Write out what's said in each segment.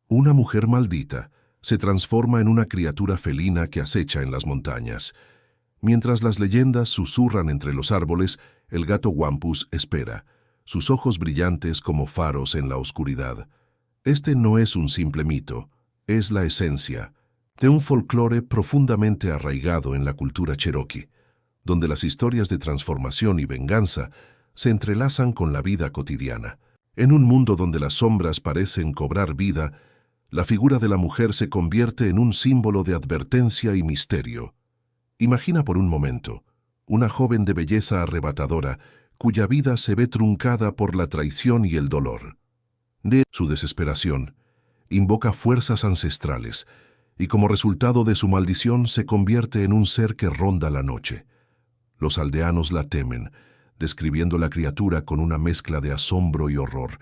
Una mujer maldita se transforma en una criatura felina que acecha en las montañas. Mientras las leyendas susurran entre los árboles, el gato Wampus espera, sus ojos brillantes como faros en la oscuridad. Este no es un simple mito, es la esencia de un folclore profundamente arraigado en la cultura cherokee, donde las historias de transformación y venganza se entrelazan con la vida cotidiana. En un mundo donde las sombras parecen cobrar vida, la figura de la mujer se convierte en un símbolo de advertencia y misterio. Imagina por un momento una joven de belleza arrebatadora cuya vida se ve truncada por la traición y el dolor. De su desesperación, invoca fuerzas ancestrales y como resultado de su maldición se convierte en un ser que ronda la noche. Los aldeanos la temen, describiendo la criatura con una mezcla de asombro y horror,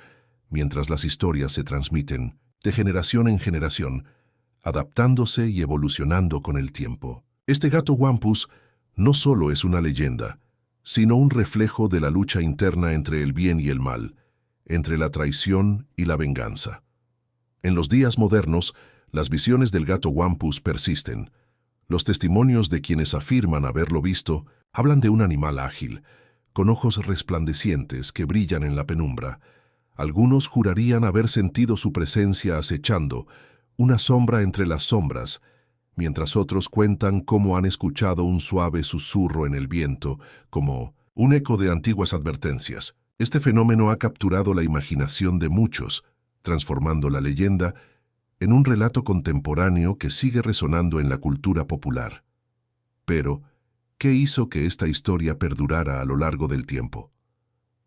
mientras las historias se transmiten de generación en generación, adaptándose y evolucionando con el tiempo. Este gato Wampus no solo es una leyenda, sino un reflejo de la lucha interna entre el bien y el mal, entre la traición y la venganza. En los días modernos, las visiones del gato Wampus persisten. Los testimonios de quienes afirman haberlo visto hablan de un animal ágil, con ojos resplandecientes que brillan en la penumbra. Algunos jurarían haber sentido su presencia acechando, una sombra entre las sombras, mientras otros cuentan cómo han escuchado un suave susurro en el viento, como un eco de antiguas advertencias. Este fenómeno ha capturado la imaginación de muchos, transformando la leyenda en un relato contemporáneo que sigue resonando en la cultura popular. Pero, ¿qué hizo que esta historia perdurara a lo largo del tiempo?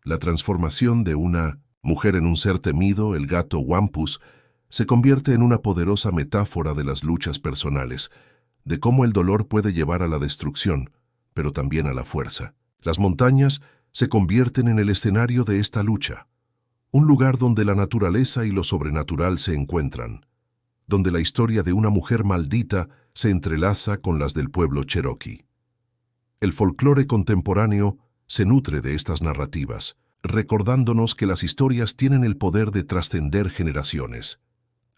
La transformación de una mujer en un ser temido, el gato Wampus, se convierte en una poderosa metáfora de las luchas personales, de cómo el dolor puede llevar a la destrucción, pero también a la fuerza. Las montañas se convierten en el escenario de esta lucha, un lugar donde la naturaleza y lo sobrenatural se encuentran, donde la historia de una mujer maldita se entrelaza con las del pueblo cherokee. El folclore contemporáneo se nutre de estas narrativas, recordándonos que las historias tienen el poder de trascender generaciones.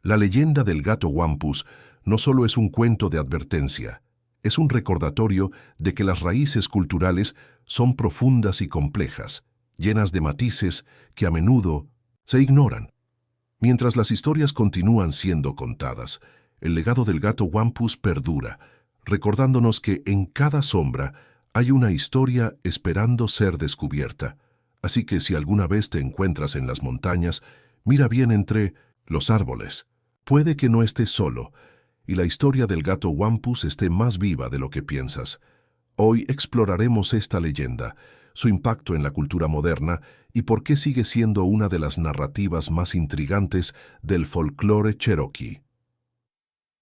La leyenda del gato Wampus no solo es un cuento de advertencia, es un recordatorio de que las raíces culturales son profundas y complejas, llenas de matices que a menudo se ignoran. Mientras las historias continúan siendo contadas, el legado del gato Wampus perdura, recordándonos que en cada sombra hay una historia esperando ser descubierta. Así que si alguna vez te encuentras en las montañas, mira bien entre los árboles. Puede que no estés solo, y la historia del gato Wampus esté más viva de lo que piensas. Hoy exploraremos esta leyenda, su impacto en la cultura moderna y por qué sigue siendo una de las narrativas más intrigantes del folclore cherokee.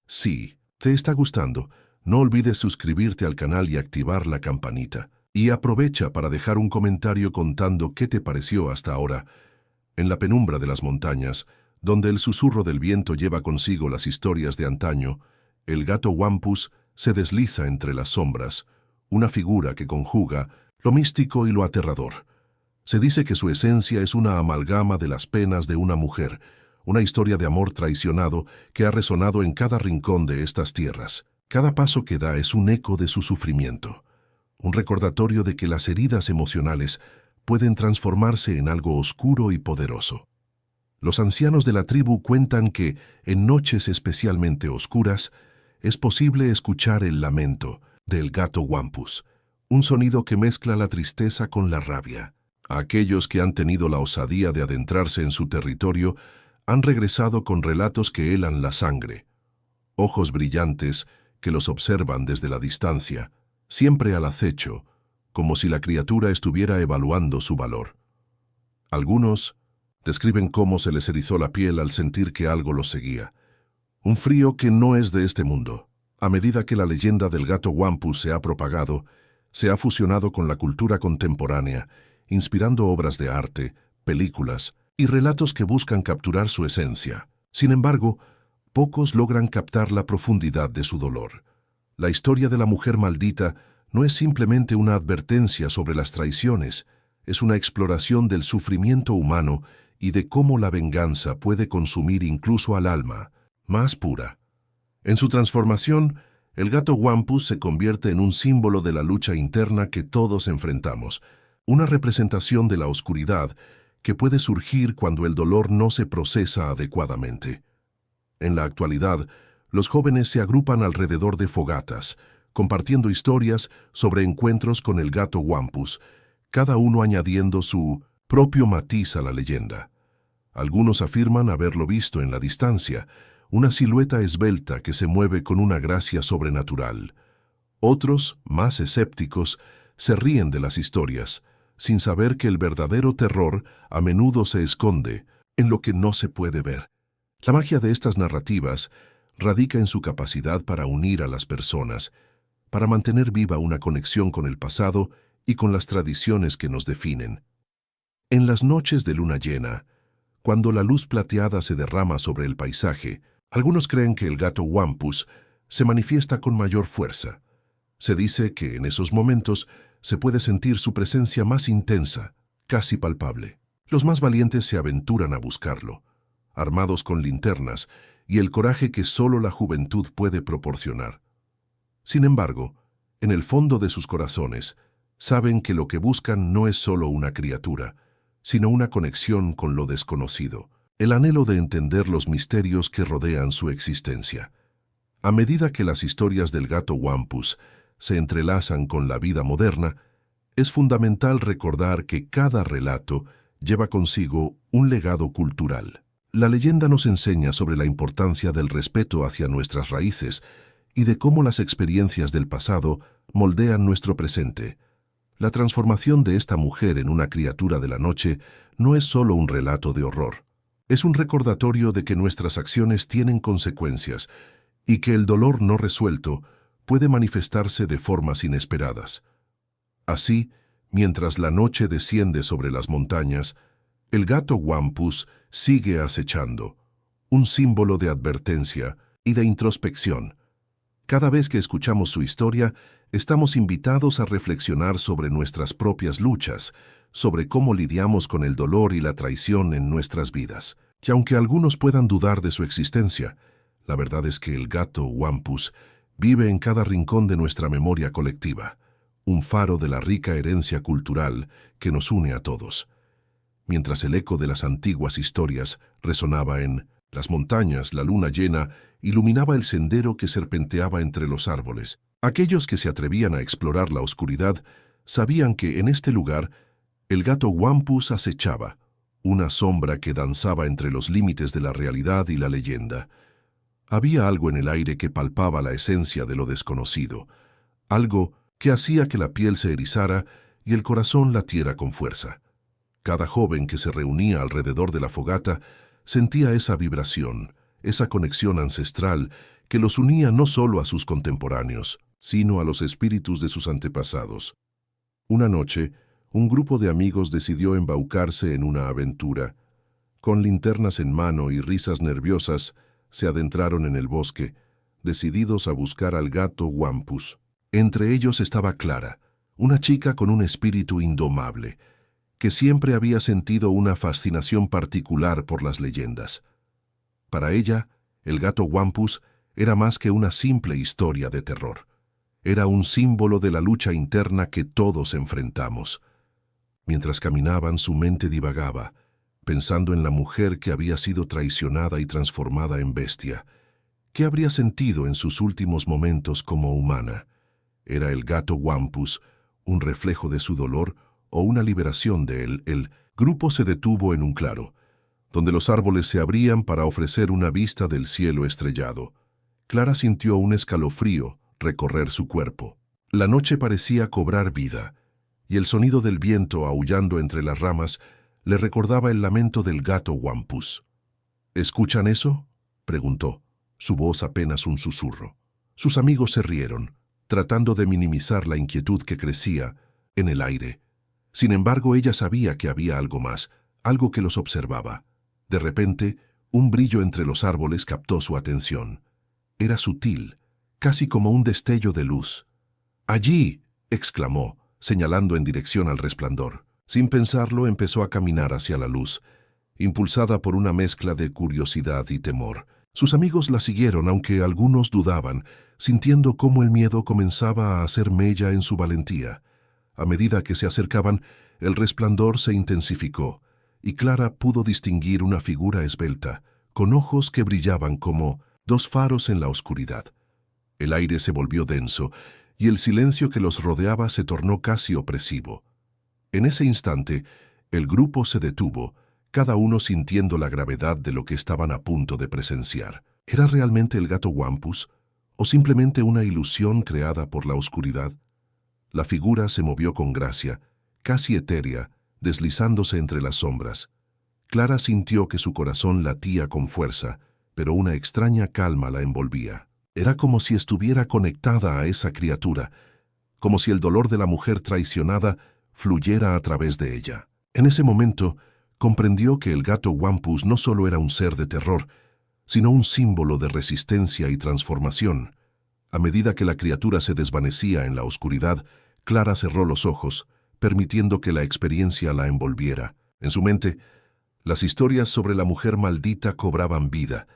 Si te está gustando, no olvides suscribirte al canal y activar la campanita. Y aprovecha para dejar un comentario contando qué te pareció hasta ahora. En la penumbra de las montañas, donde el susurro del viento lleva consigo las historias de antaño, el gato Wampus se desliza entre las sombras, una figura que conjuga lo místico y lo aterrador. Se dice que su esencia es una amalgama de las penas de una mujer, una historia de amor traicionado que ha resonado en cada rincón de estas tierras. Cada paso que da es un eco de su sufrimiento, un recordatorio de que las heridas emocionales pueden transformarse en algo oscuro y poderoso. Los ancianos de la tribu cuentan que, en noches especialmente oscuras, es posible escuchar el lamento del gato Wampus, un sonido que mezcla la tristeza con la rabia. Aquellos que han tenido la osadía de adentrarse en su territorio han regresado con relatos que helan la sangre. Ojos brillantes que los observan desde la distancia, siempre al acecho, como si la criatura estuviera evaluando su valor. Algunos describen cómo se les erizó la piel al sentir que algo los seguía. Un frío que no es de este mundo. A medida que la leyenda del gato Wampus se ha propagado, se ha fusionado con la cultura contemporánea, inspirando obras de arte, películas y relatos que buscan capturar su esencia. Sin embargo, pocos logran captar la profundidad de su dolor. La historia de la mujer maldita no es simplemente una advertencia sobre las traiciones, es una exploración del sufrimiento humano y de cómo la venganza puede consumir incluso al alma más pura. En su transformación, el gato Wampus se convierte en un símbolo de la lucha interna que todos enfrentamos, una representación de la oscuridad que puede surgir cuando el dolor no se procesa adecuadamente. En la actualidad, los jóvenes se agrupan alrededor de fogatas, compartiendo historias sobre encuentros con el gato Wampus, cada uno añadiendo su propio matiz a la leyenda. Algunos afirman haberlo visto en la distancia, una silueta esbelta que se mueve con una gracia sobrenatural. Otros, más escépticos, se ríen de las historias, sin saber que el verdadero terror a menudo se esconde en lo que no se puede ver. La magia de estas narrativas radica en su capacidad para unir a las personas, para mantener viva una conexión con el pasado y con las tradiciones que nos definen. En las noches de luna llena, cuando la luz plateada se derrama sobre el paisaje, algunos creen que el gato Wampus se manifiesta con mayor fuerza. Se dice que en esos momentos se puede sentir su presencia más intensa, casi palpable. Los más valientes se aventuran a buscarlo, armados con linternas y el coraje que solo la juventud puede proporcionar. Sin embargo, en el fondo de sus corazones, saben que lo que buscan no es solo una criatura, sino una conexión con lo desconocido, el anhelo de entender los misterios que rodean su existencia. A medida que las historias del gato Wampus se entrelazan con la vida moderna, es fundamental recordar que cada relato lleva consigo un legado cultural. La leyenda nos enseña sobre la importancia del respeto hacia nuestras raíces y de cómo las experiencias del pasado moldean nuestro presente. La transformación de esta mujer en una criatura de la noche no es solo un relato de horror. Es un recordatorio de que nuestras acciones tienen consecuencias y que el dolor no resuelto puede manifestarse de formas inesperadas. Así, mientras la noche desciende sobre las montañas, el gato Wampus sigue acechando, un símbolo de advertencia y de introspección. Cada vez que escuchamos su historia, estamos invitados a reflexionar sobre nuestras propias luchas, sobre cómo lidiamos con el dolor y la traición en nuestras vidas. Y aunque algunos puedan dudar de su existencia, la verdad es que el gato Wampus vive en cada rincón de nuestra memoria colectiva, un faro de la rica herencia cultural que nos une a todos. Mientras el eco de las antiguas historias resonaba en las montañas, la luna llena iluminaba el sendero que serpenteaba entre los árboles. Aquellos que se atrevían a explorar la oscuridad sabían que en este lugar el gato Wampus acechaba, una sombra que danzaba entre los límites de la realidad y la leyenda. Había algo en el aire que palpaba la esencia de lo desconocido, algo que hacía que la piel se erizara y el corazón latiera con fuerza. Cada joven que se reunía alrededor de la fogata sentía esa vibración, esa conexión ancestral que los unía no solo a sus contemporáneos, sino a los espíritus de sus antepasados. Una noche, un grupo de amigos decidió embaucarse en una aventura. Con linternas en mano y risas nerviosas, se adentraron en el bosque, decididos a buscar al gato Wampus. Entre ellos estaba Clara, una chica con un espíritu indomable, que siempre había sentido una fascinación particular por las leyendas. Para ella, el gato Wampus era más que una simple historia de terror. Era un símbolo de la lucha interna que todos enfrentamos. Mientras caminaban, su mente divagaba, pensando en la mujer que había sido traicionada y transformada en bestia. ¿Qué habría sentido en sus últimos momentos como humana? ¿Era el gato Wampus un reflejo de su dolor o una liberación de él? El grupo se detuvo en un claro, donde los árboles se abrían para ofrecer una vista del cielo estrellado. Clara sintió un escalofrío recorrer su cuerpo. La noche parecía cobrar vida, y el sonido del viento aullando entre las ramas le recordaba el lamento del gato Wampus. ¿Escuchan eso?, preguntó, su voz apenas un susurro. Sus amigos se rieron, tratando de minimizar la inquietud que crecía en el aire. Sin embargo, ella sabía que había algo más, algo que los observaba. De repente, un brillo entre los árboles captó su atención. Era sutil, casi como un destello de luz. «¡Allí!», exclamó, señalando en dirección al resplandor. Sin pensarlo, empezó a caminar hacia la luz, impulsada por una mezcla de curiosidad y temor. Sus amigos la siguieron, aunque algunos dudaban, sintiendo cómo el miedo comenzaba a hacer mella en su valentía. A medida que se acercaban, el resplandor se intensificó, y Clara pudo distinguir una figura esbelta, con ojos que brillaban como dos faros en la oscuridad. El aire se volvió denso, y el silencio que los rodeaba se tornó casi opresivo. En ese instante, el grupo se detuvo, cada uno sintiendo la gravedad de lo que estaban a punto de presenciar. ¿Era realmente el gato Wampus, o simplemente una ilusión creada por la oscuridad? La figura se movió con gracia, casi etérea, deslizándose entre las sombras. Clara sintió que su corazón latía con fuerza, pero una extraña calma la envolvía. Era como si estuviera conectada a esa criatura, como si el dolor de la mujer traicionada fluyera a través de ella. En ese momento, comprendió que el gato Wampus no solo era un ser de terror, sino un símbolo de resistencia y transformación. A medida que la criatura se desvanecía en la oscuridad, Clara cerró los ojos, permitiendo que la experiencia la envolviera. En su mente, las historias sobre la mujer maldita cobraban vida,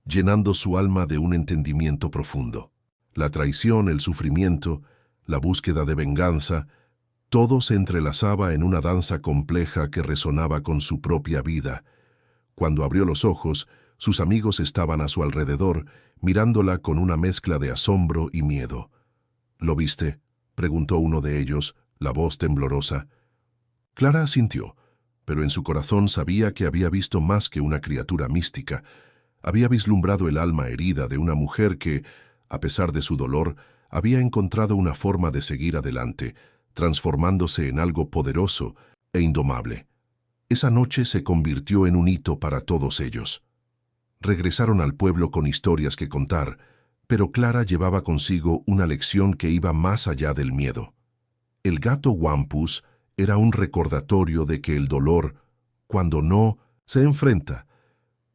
llenando su alma de un entendimiento profundo. La traición, el sufrimiento, la búsqueda de venganza, todo se entrelazaba en una danza compleja que resonaba con su propia vida. Cuando abrió los ojos, sus amigos estaban a su alrededor, mirándola con una mezcla de asombro y miedo. ¿Lo viste?, preguntó uno de ellos, la voz temblorosa. Clara asintió, pero en su corazón sabía que había visto más que una criatura mística. Había vislumbrado el alma herida de una mujer que, a pesar de su dolor, había encontrado una forma de seguir adelante, transformándose en algo poderoso e indomable. Esa noche se convirtió en un hito para todos ellos. Regresaron al pueblo con historias que contar, pero Clara llevaba consigo una lección que iba más allá del miedo. El gato Wampus era un recordatorio de que el dolor, cuando no se enfrenta,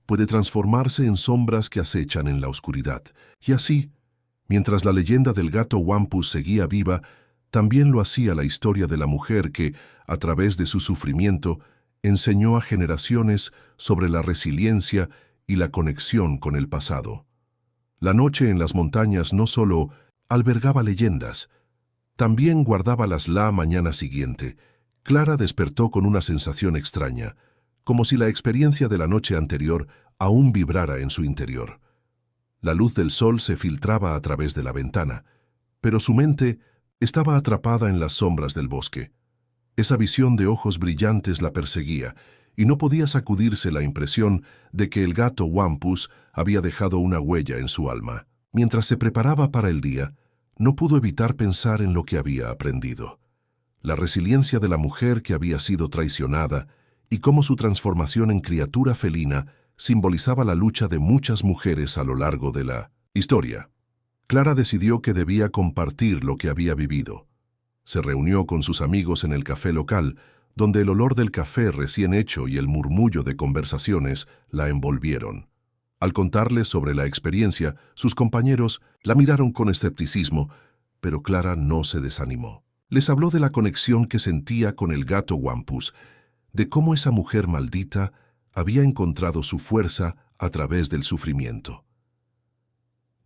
puede transformarse en sombras que acechan en la oscuridad. Y así, mientras la leyenda del gato Wampus seguía viva, también lo hacía la historia de la mujer que, a través de su sufrimiento, enseñó a generaciones sobre la resiliencia y la conexión con el pasado. La noche en las montañas no solo albergaba leyendas, también guardábalas la mañana siguiente. Clara despertó con una sensación extraña, como si la experiencia de la noche anterior aún vibrara en su interior. La luz del sol se filtraba a través de la ventana, pero su mente estaba atrapada en las sombras del bosque. Esa visión de ojos brillantes la perseguía, y no podía sacudirse la impresión de que el gato Wampus había dejado una huella en su alma. Mientras se preparaba para el día, no pudo evitar pensar en lo que había aprendido. La resiliencia de la mujer que había sido traicionada y cómo su transformación en criatura felina simbolizaba la lucha de muchas mujeres a lo largo de la historia. Clara decidió que debía compartir lo que había vivido. Se reunió con sus amigos en el café local, donde el olor del café recién hecho y el murmullo de conversaciones la envolvieron. Al contarles sobre la experiencia, sus compañeros la miraron con escepticismo, pero Clara no se desanimó. Les habló de la conexión que sentía con el gato Wampus, de cómo esa mujer maldita había encontrado su fuerza a través del sufrimiento.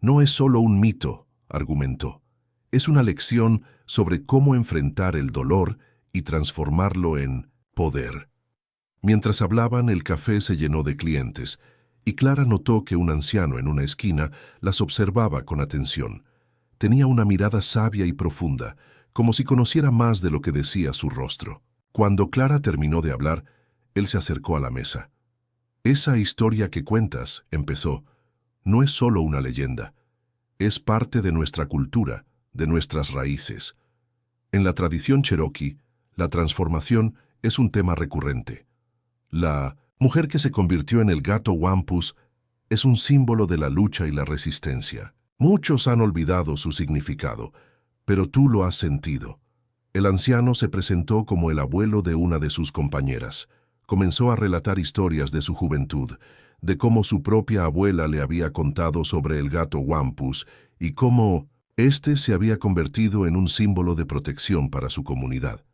No es solo un mito, argumentó. Es una lección sobre cómo enfrentar el dolor y transformarlo en poder. Mientras hablaban, el café se llenó de clientes, y Clara notó que un anciano en una esquina las observaba con atención. Tenía una mirada sabia y profunda, como si conociera más de lo que decía su rostro. Cuando Clara terminó de hablar, él se acercó a la mesa. «Esa historia que cuentas», empezó, «no es solo una leyenda. Es parte de nuestra cultura, de nuestras raíces. En la tradición cherokee, la transformación es un tema recurrente. La mujer que se convirtió en el gato Wampus es un símbolo de la lucha y la resistencia. Muchos han olvidado su significado, pero tú lo has sentido». El anciano se presentó como el abuelo de una de sus compañeras. Comenzó a relatar historias de su juventud, de cómo su propia abuela le había contado sobre el gato Wampus y cómo éste se había convertido en un símbolo de protección para su comunidad.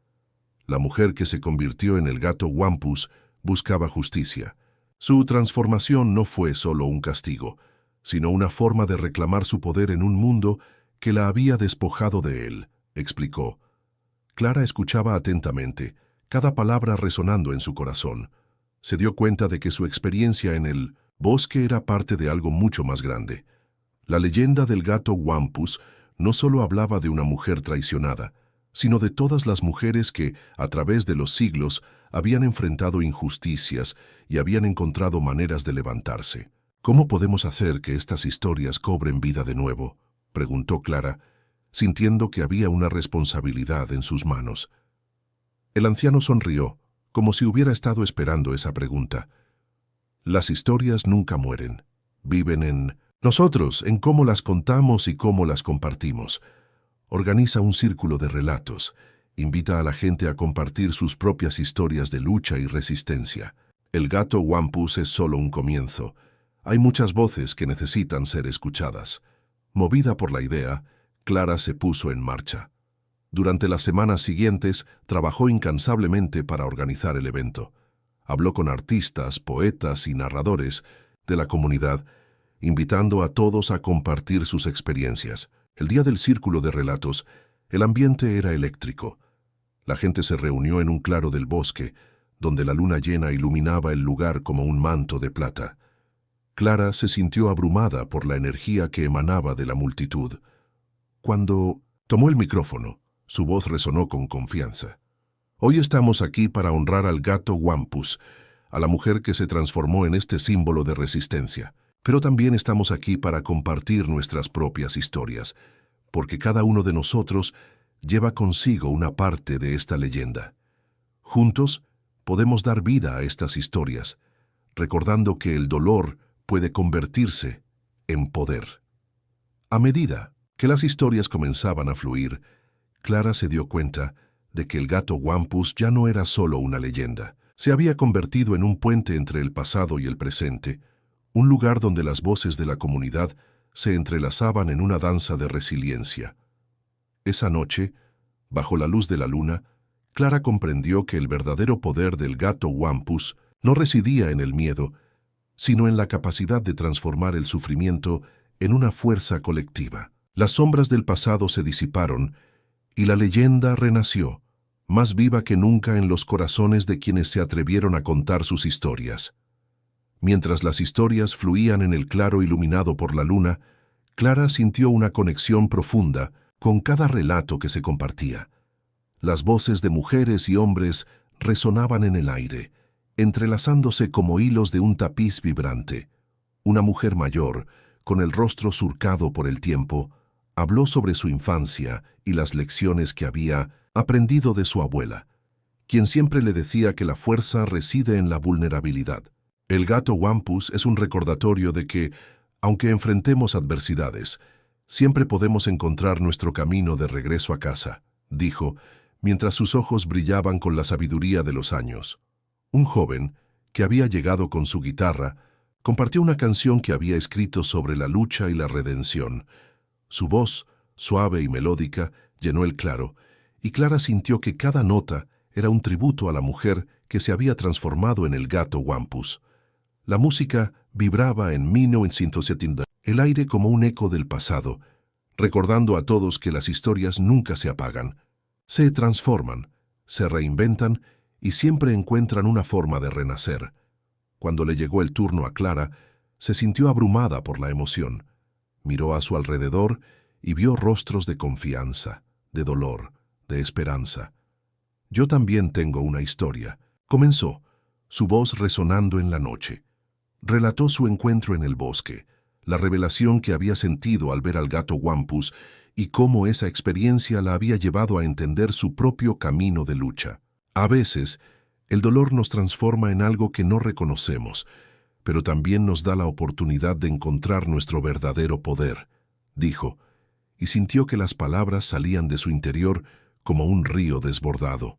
La mujer que se convirtió en el gato Wampus buscaba justicia, Su transformación no fue solo un castigo, sino una forma de reclamar su poder en un mundo que la había despojado de él, explicó. Clara escuchaba atentamente, cada palabra resonando en su corazón. Se dio cuenta de que su experiencia en el bosque era parte de algo mucho más grande. La leyenda del gato Wampus no solo hablaba de una mujer traicionada, sino de todas las mujeres que, a través de los siglos, habían enfrentado injusticias y habían encontrado maneras de levantarse. ¿Cómo podemos hacer que estas historias cobren vida de nuevo?, preguntó Clara, sintiendo que había una responsabilidad en sus manos. El anciano sonrió, como si hubiera estado esperando esa pregunta. Las historias nunca mueren. Viven en nosotros, en cómo las contamos y cómo las compartimos. Organiza un círculo de relatos. Invita a la gente a compartir sus propias historias de lucha y resistencia. El gato Wampus es solo un comienzo. Hay muchas voces que necesitan ser escuchadas. Movida por la idea, Clara se puso en marcha. Durante las semanas siguientes, trabajó incansablemente para organizar el evento. Habló con artistas, poetas y narradores de la comunidad, invitando a todos a compartir sus experiencias. El día del círculo de relatos, el ambiente era eléctrico. La gente se reunió en un claro del bosque, donde la luna llena iluminaba el lugar como un manto de plata. Clara se sintió abrumada por la energía que emanaba de la multitud. Cuando tomó el micrófono, su voz resonó con confianza. Hoy estamos aquí para honrar al gato Wampus, a la mujer que se transformó en este símbolo de resistencia. Pero también estamos aquí para compartir nuestras propias historias, porque cada uno de nosotros lleva consigo una parte de esta leyenda. Juntos podemos dar vida a estas historias, recordando que el dolor puede convertirse en poder. A medida que las historias comenzaban a fluir, Clara se dio cuenta de que el gato Wampus ya no era solo una leyenda. Se había convertido en un puente entre el pasado y el presente, un lugar donde las voces de la comunidad se entrelazaban en una danza de resiliencia. Esa noche, bajo la luz de la luna, Clara comprendió que el verdadero poder del gato Wampus no residía en el miedo, sino en la capacidad de transformar el sufrimiento en una fuerza colectiva. Las sombras del pasado se disiparon y la leyenda renació, más viva que nunca en los corazones de quienes se atrevieron a contar sus historias. Mientras las historias fluían en el claro iluminado por la luna, Clara sintió una conexión profunda con cada relato que se compartía. Las voces de mujeres y hombres resonaban en el aire, entrelazándose como hilos de un tapiz vibrante. Una mujer mayor, con el rostro surcado por el tiempo, habló sobre su infancia y las lecciones que había aprendido de su abuela, quien siempre le decía que la fuerza reside en la vulnerabilidad. El gato Wampus es un recordatorio de que, aunque enfrentemos adversidades, siempre podemos encontrar nuestro camino de regreso a casa, dijo, mientras sus ojos brillaban con la sabiduría de los años. Un joven, que había llegado con su guitarra, compartió una canción que había escrito sobre la lucha y la redención. Su voz, suave y melódica, llenó el claro, y Clara sintió que cada nota era un tributo a la mujer que se había transformado en el gato Wampus. La música vibraba en 1970, el aire como un eco del pasado, recordando a todos que las historias nunca se apagan, se transforman, se reinventan y siempre encuentran una forma de renacer. Cuando le llegó el turno a Clara, se sintió abrumada por la emoción. Miró a su alrededor y vio rostros de confianza, de dolor, de esperanza. «Yo también tengo una historia», comenzó, su voz resonando en la noche. Relató su encuentro en el bosque, la revelación que había sentido al ver al gato Wampus y cómo esa experiencia la había llevado a entender su propio camino de lucha. A veces, el dolor nos transforma en algo que no reconocemos, pero también nos da la oportunidad de encontrar nuestro verdadero poder, dijo, y sintió que las palabras salían de su interior como un río desbordado.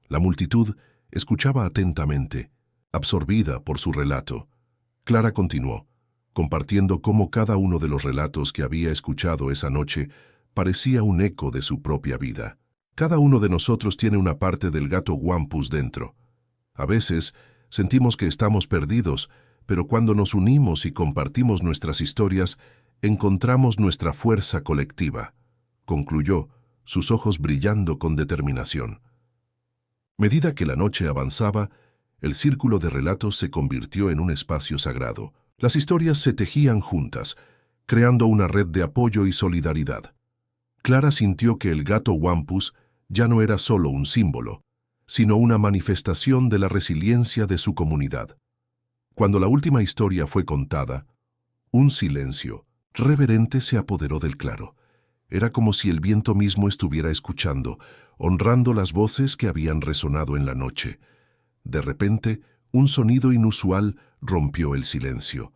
La multitud escuchaba atentamente, absorbida por su relato. Clara continuó, compartiendo cómo cada uno de los relatos que había escuchado esa noche parecía un eco de su propia vida. Cada uno de nosotros tiene una parte del gato Wampus dentro. A veces, Sentimos que estamos perdidos, pero cuando nos unimos y compartimos nuestras historias, encontramos nuestra fuerza colectiva, concluyó, sus ojos brillando con determinación. Medida que la noche avanzaba, el círculo de relatos se convirtió en un espacio sagrado. Las historias se tejían juntas, creando una red de apoyo y solidaridad. Clara sintió que el gato Wampus ya no era solo un símbolo, sino una manifestación de la resiliencia de su comunidad. Cuando la última historia fue contada, un silencio reverente se apoderó del claro. Era como si el viento mismo estuviera escuchando, honrando las voces que habían resonado en la noche. De repente, un sonido inusual rompió el silencio.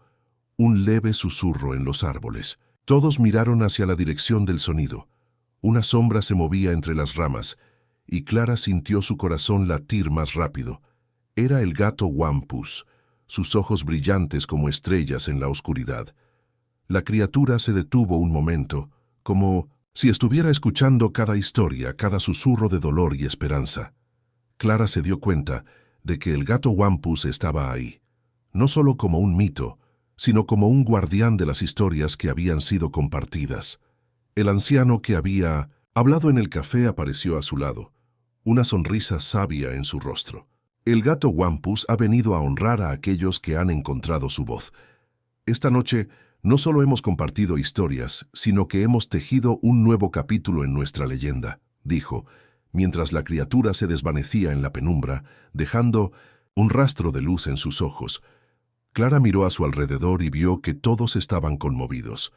Un leve susurro en los árboles. Todos miraron hacia la dirección del sonido. Una sombra se movía entre las ramas, y Clara sintió su corazón latir más rápido. Era el gato Wampus, sus ojos brillantes como estrellas en la oscuridad. La criatura se detuvo un momento, como si estuviera escuchando cada historia, cada susurro de dolor y esperanza. Clara se dio cuenta de que el gato Wampus estaba ahí, no solo como un mito, sino como un guardián de las historias que habían sido compartidas. El anciano que había hablado en el café apareció a su lado, una sonrisa sabia en su rostro. El gato Wampus ha venido a honrar a aquellos que han encontrado su voz. Esta noche no solo hemos compartido historias, sino que hemos tejido un nuevo capítulo en nuestra leyenda, dijo, mientras la criatura se desvanecía en la penumbra, dejando un rastro de luz en sus ojos. Clara miró a su alrededor y vio que todos estaban conmovidos.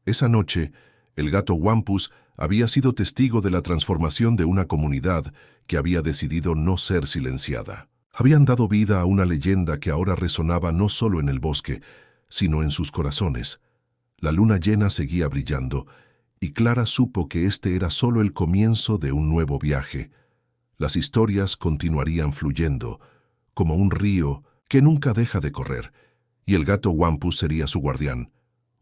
Esa noche, el gato Wampus había sido testigo de la transformación de una comunidad que había decidido no ser silenciada. Habían dado vida a una leyenda que ahora resonaba no solo en el bosque, sino en sus corazones. La luna llena seguía brillando, y Clara supo que este era solo el comienzo de un nuevo viaje. Las historias continuarían fluyendo, como un río que nunca deja de correr, y el gato Wampus sería su guardián,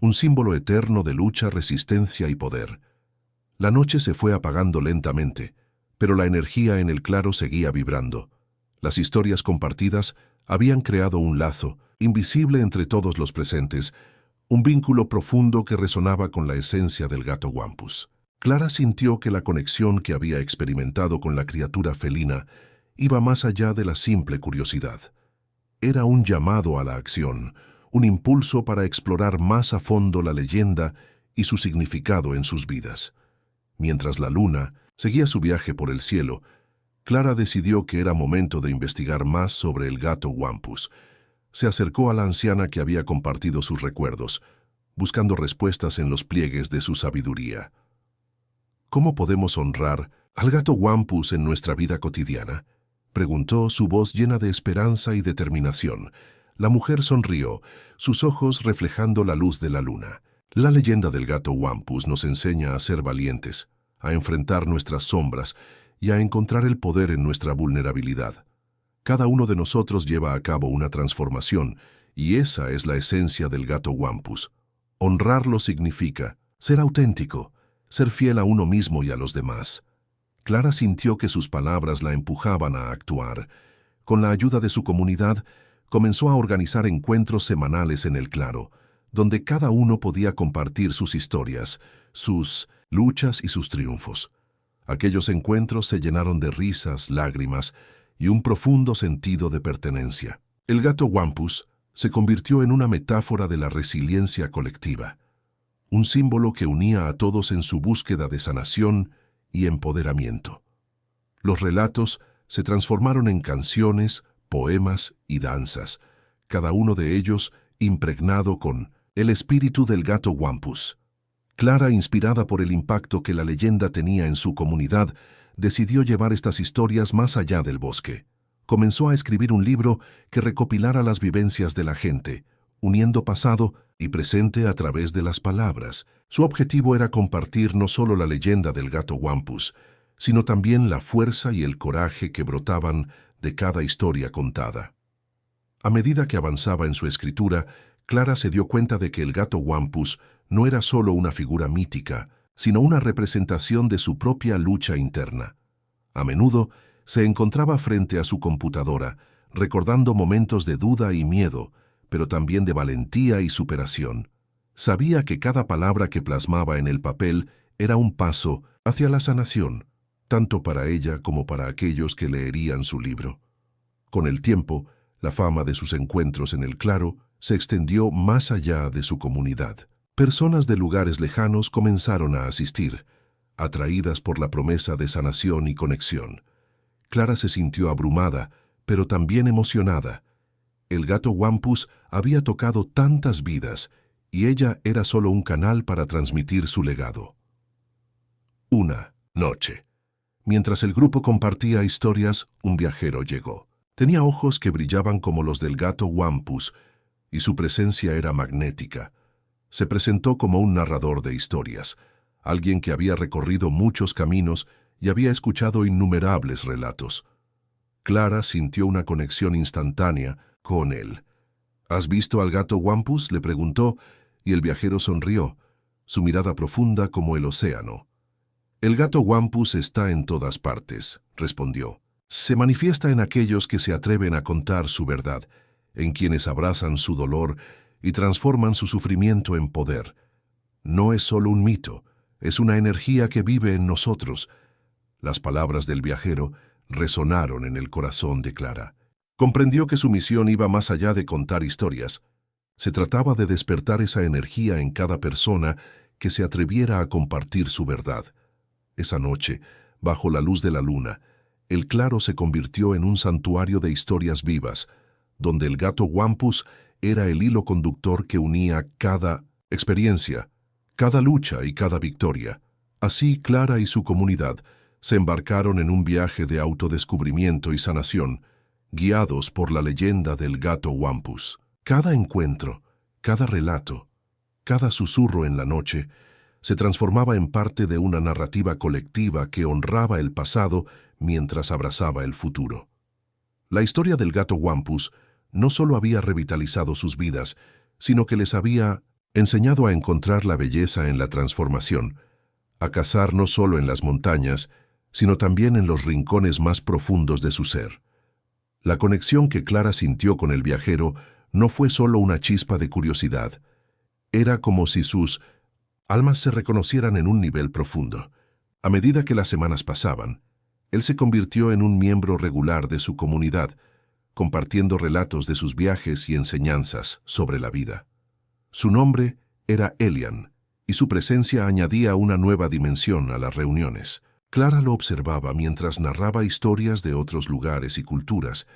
un símbolo eterno de lucha, resistencia y poder. La noche se fue apagando lentamente, pero la energía en el claro seguía vibrando. Las historias compartidas habían creado un lazo, invisible entre todos los presentes, un vínculo profundo que resonaba con la esencia del gato Wampus. Clara sintió que la conexión que había experimentado con la criatura felina iba más allá de la simple curiosidad. Era un llamado a la acción, un impulso para explorar más a fondo la leyenda y su significado en sus vidas. Mientras la luna seguía su viaje por el cielo, Clara decidió que era momento de investigar más sobre el gato Wampus. Se acercó a la anciana que había compartido sus recuerdos, buscando respuestas en los pliegues de su sabiduría. ¿Cómo podemos honrar al gato Wampus en nuestra vida cotidiana?, preguntó, su voz llena de esperanza y determinación. La mujer sonrió, sus ojos reflejando la luz de la luna. La leyenda del gato Wampus nos enseña a ser valientes, a enfrentar nuestras sombras y a encontrar el poder en nuestra vulnerabilidad. Cada uno de nosotros lleva a cabo una transformación, y esa es la esencia del gato Wampus. Honrarlo significa ser auténtico, ser fiel a uno mismo y a los demás. Clara sintió que sus palabras la empujaban a actuar. Con la ayuda de su comunidad, comenzó a organizar encuentros semanales en el claro, donde cada uno podía compartir sus historias, sus luchas y sus triunfos. Aquellos encuentros se llenaron de risas, lágrimas y un profundo sentido de pertenencia. El gato Wampus se convirtió en una metáfora de la resiliencia colectiva, un símbolo que unía a todos en su búsqueda de sanación y empoderamiento. Los relatos se transformaron en canciones, poemas y danzas, cada uno de ellos impregnado con el espíritu del gato Wampus. Clara, inspirada por el impacto que la leyenda tenía en su comunidad, decidió llevar estas historias más allá del bosque. Comenzó a escribir un libro que recopilara las vivencias de la gente, uniendo pasado y presente a través de las palabras. Su objetivo era compartir no solo la leyenda del gato Wampus, sino también la fuerza y el coraje que brotaban de cada historia contada. A medida que avanzaba en su escritura, Clara se dio cuenta de que el gato Wampus no era solo una figura mítica, sino una representación de su propia lucha interna. A menudo se encontraba frente a su computadora, recordando momentos de duda y miedo, pero también de valentía y superación. Sabía que cada palabra que plasmaba en el papel era un paso hacia la sanación, tanto para ella como para aquellos que leerían su libro. Con el tiempo, la fama de sus encuentros en el claro se extendió más allá de su comunidad. Personas de lugares lejanos comenzaron a asistir, atraídas por la promesa de sanación y conexión. Clara se sintió abrumada, pero también emocionada. El gato Wampus había tocado tantas vidas, y ella era solo un canal para transmitir su legado. Una noche. Mientras el grupo compartía historias, un viajero llegó. Tenía ojos que brillaban como los del gato Wampus, y su presencia era magnética. Se presentó como un narrador de historias, alguien que había recorrido muchos caminos y había escuchado innumerables relatos. Clara sintió una conexión instantánea con él. ¿Has visto al gato Wampus?, le preguntó, y el viajero sonrió, su mirada profunda como el océano. El gato Wampus está en todas partes, respondió. Se manifiesta en aquellos que se atreven a contar su verdad, en quienes abrazan su dolor y transforman su sufrimiento en poder. No es solo un mito, es una energía que vive en nosotros. Las palabras del viajero resonaron en el corazón de Clara. Comprendió que su misión iba más allá de contar historias. Se trataba de despertar esa energía en cada persona que se atreviera a compartir su verdad. Esa noche, bajo la luz de la luna, el claro se convirtió en un santuario de historias vivas, donde el gato Wampus era el hilo conductor que unía cada experiencia, cada lucha y cada victoria. Así, Clara y su comunidad se embarcaron en un viaje de autodescubrimiento y sanación, guiados por la leyenda del gato Wampus. Cada encuentro, cada relato, cada susurro en la noche, se transformaba en parte de una narrativa colectiva que honraba el pasado mientras abrazaba el futuro. La historia del gato Wampus no solo había revitalizado sus vidas, sino que les había enseñado a encontrar la belleza en la transformación, a cazar no solo en las montañas, sino también en los rincones más profundos de su ser. La conexión que Clara sintió con el viajero no fue solo una chispa de curiosidad. Era como si sus almas se reconocieran en un nivel profundo. A medida que las semanas pasaban, él se convirtió en un miembro regular de su comunidad, compartiendo relatos de sus viajes y enseñanzas sobre la vida. Su nombre era Elian, y su presencia añadía una nueva dimensión a las reuniones. Clara lo observaba mientras narraba historias de otros lugares y culturas,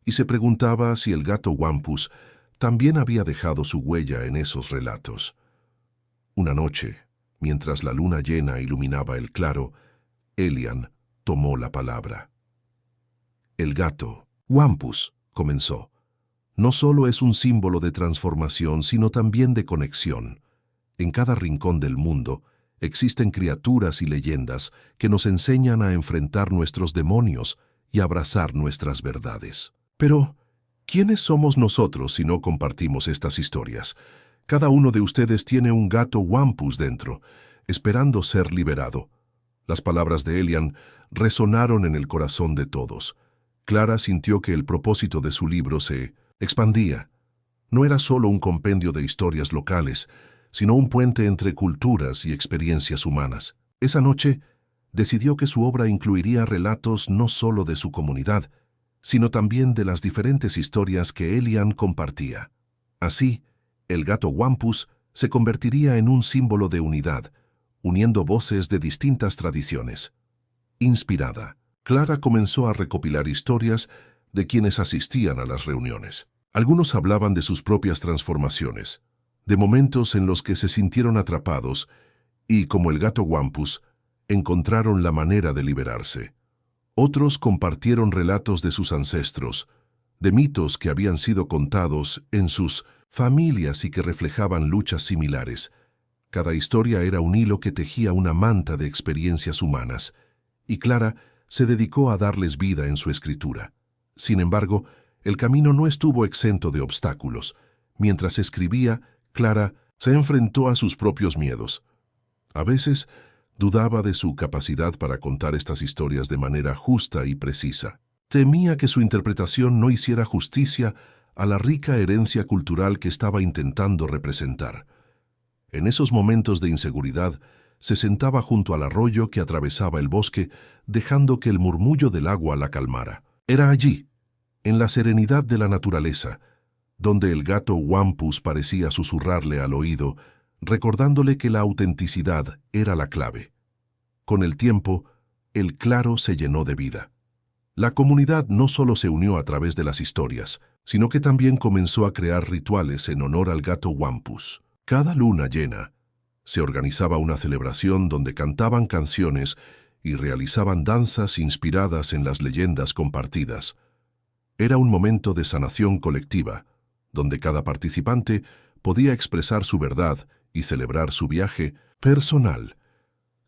y se preguntaba si el gato Wampus también había dejado su huella en esos relatos. Una noche, mientras la luna llena iluminaba el claro, Elian tomó la palabra. El gato Wampus, comenzó, no solo es un símbolo de transformación, sino también de conexión. En cada rincón del mundo existen criaturas y leyendas que nos enseñan a enfrentar nuestros demonios y abrazar nuestras verdades. Pero, ¿quiénes somos nosotros si no compartimos estas historias? Cada uno de ustedes tiene un gato Wampus dentro, esperando ser liberado. Las palabras de Elian resonaron en el corazón de todos. Clara sintió que el propósito de su libro se expandía. No era solo un compendio de historias locales, sino un puente entre culturas y experiencias humanas. Esa noche, decidió que su obra incluiría relatos no solo de su comunidad, sino también de las diferentes historias que Elian compartía. Así, el gato Wampus se convertiría en un símbolo de unidad, uniendo voces de distintas tradiciones. Inspirada, Clara comenzó a recopilar historias de quienes asistían a las reuniones. Algunos hablaban de sus propias transformaciones, de momentos en los que se sintieron atrapados y, como el gato Wampus, encontraron la manera de liberarse. Otros compartieron relatos de sus ancestros, de mitos que habían sido contados en sus familias y que reflejaban luchas similares. Cada historia era un hilo que tejía una manta de experiencias humanas, y Clara se dedicó a darles vida en su escritura. Sin embargo, el camino no estuvo exento de obstáculos. Mientras escribía, Clara se enfrentó a sus propios miedos. A veces, dudaba de su capacidad para contar estas historias de manera justa y precisa. Temía que su interpretación no hiciera justicia a la rica herencia cultural que estaba intentando representar. En esos momentos de inseguridad, se sentaba junto al arroyo que atravesaba el bosque, dejando que el murmullo del agua la calmara. Era allí, en la serenidad de la naturaleza, donde el gato Wampus parecía susurrarle al oído, recordándole que la autenticidad era la clave. Con el tiempo, el claro se llenó de vida. La comunidad no solo se unió a través de las historias, sino que también comenzó a crear rituales en honor al gato Wampus. Cada luna llena, se organizaba una celebración donde cantaban canciones y realizaban danzas inspiradas en las leyendas compartidas. Era un momento de sanación colectiva, donde cada participante podía expresar su verdad y celebrar su viaje personal.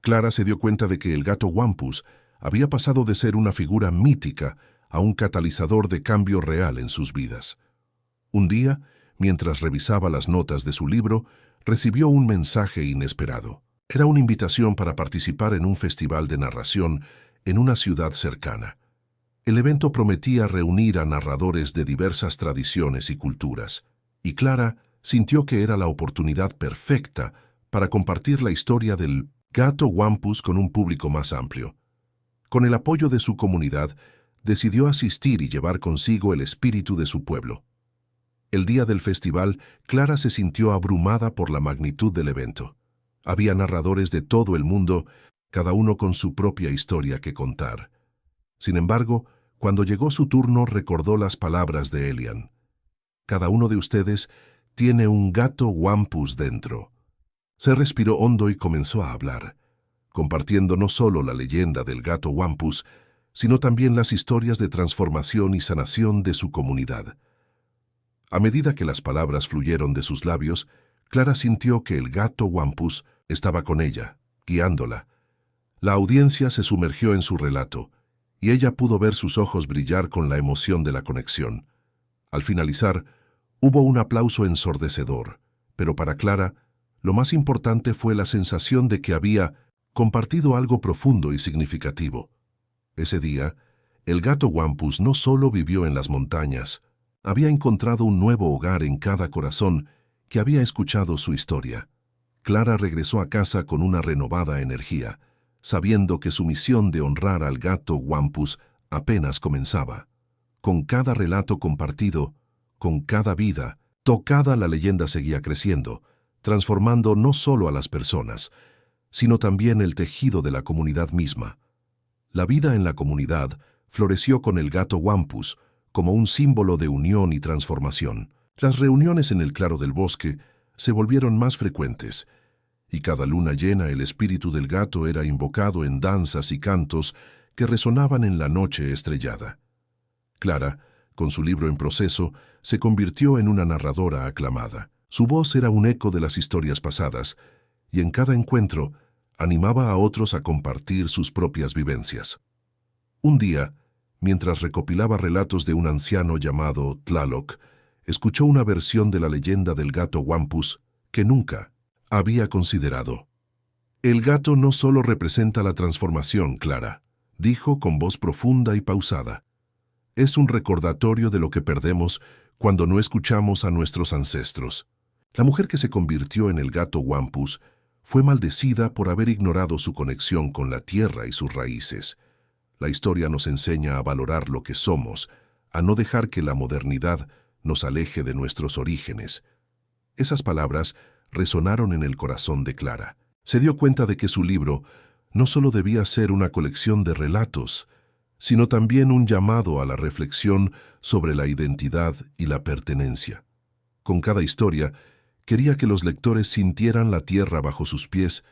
Clara se dio cuenta de que el gato Wampus había pasado de ser una figura mítica a un catalizador de cambio real en sus vidas. Un día, mientras revisaba las notas de su libro, recibió un mensaje inesperado. Era una invitación para participar en un festival de narración en una ciudad cercana. El evento prometía reunir a narradores de diversas tradiciones y culturas, y Clara sintió que era la oportunidad perfecta para compartir la historia del gato Wampus con un público más amplio. Con el apoyo de su comunidad, decidió asistir y llevar consigo el espíritu de su pueblo. El día del festival, Clara se sintió abrumada por la magnitud del evento. Había narradores de todo el mundo, cada uno con su propia historia que contar. Sin embargo, cuando llegó su turno, recordó las palabras de Elian. Cada uno de ustedes tiene un gato Wampus dentro. Se respiró hondo y comenzó a hablar, compartiendo no solo la leyenda del gato Wampus, sino también las historias de transformación y sanación de su comunidad. A medida que las palabras fluyeron de sus labios, Clara sintió que el gato Wampus estaba con ella, guiándola. La audiencia se sumergió en su relato, y ella pudo ver sus ojos brillar con la emoción de la conexión. Al finalizar, hubo un aplauso ensordecedor, pero para Clara, lo más importante fue la sensación de que había compartido algo profundo y significativo. Ese día, el gato Wampus no solo vivió en las montañas, había encontrado un nuevo hogar en cada corazón que había escuchado su historia. Clara regresó a casa con una renovada energía, sabiendo que su misión de honrar al gato Wampus apenas comenzaba. Con cada relato compartido, con cada vida tocada, la leyenda seguía creciendo, transformando no solo a las personas, sino también el tejido de la comunidad misma. La vida en la comunidad floreció con el gato Wampus como un símbolo de unión y transformación. Las reuniones en el claro del bosque se volvieron más frecuentes, y cada luna llena el espíritu del gato era invocado en danzas y cantos que resonaban en la noche estrellada. Clara, con su libro en proceso, se convirtió en una narradora aclamada. Su voz era un eco de las historias pasadas, y en cada encuentro animaba a otros a compartir sus propias vivencias. Un día, mientras recopilaba relatos de un anciano llamado Tlaloc, escuchó una versión de la leyenda del gato Wampus que nunca había considerado. El gato no solo representa la transformación, Clara, dijo con voz profunda y pausada. Es un recordatorio de lo que perdemos cuando no escuchamos a nuestros ancestros. La mujer que se convirtió en el gato Wampus fue maldecida por haber ignorado su conexión con la tierra y sus raíces. La historia nos enseña a valorar lo que somos, a no dejar que la modernidad nos aleje de nuestros orígenes. Esas palabras resonaron en el corazón de Clara. Se dio cuenta de que su libro no solo debía ser una colección de relatos, sino también un llamado a la reflexión sobre la identidad y la pertenencia. Con cada historia, quería que los lectores sintieran la tierra bajo sus pies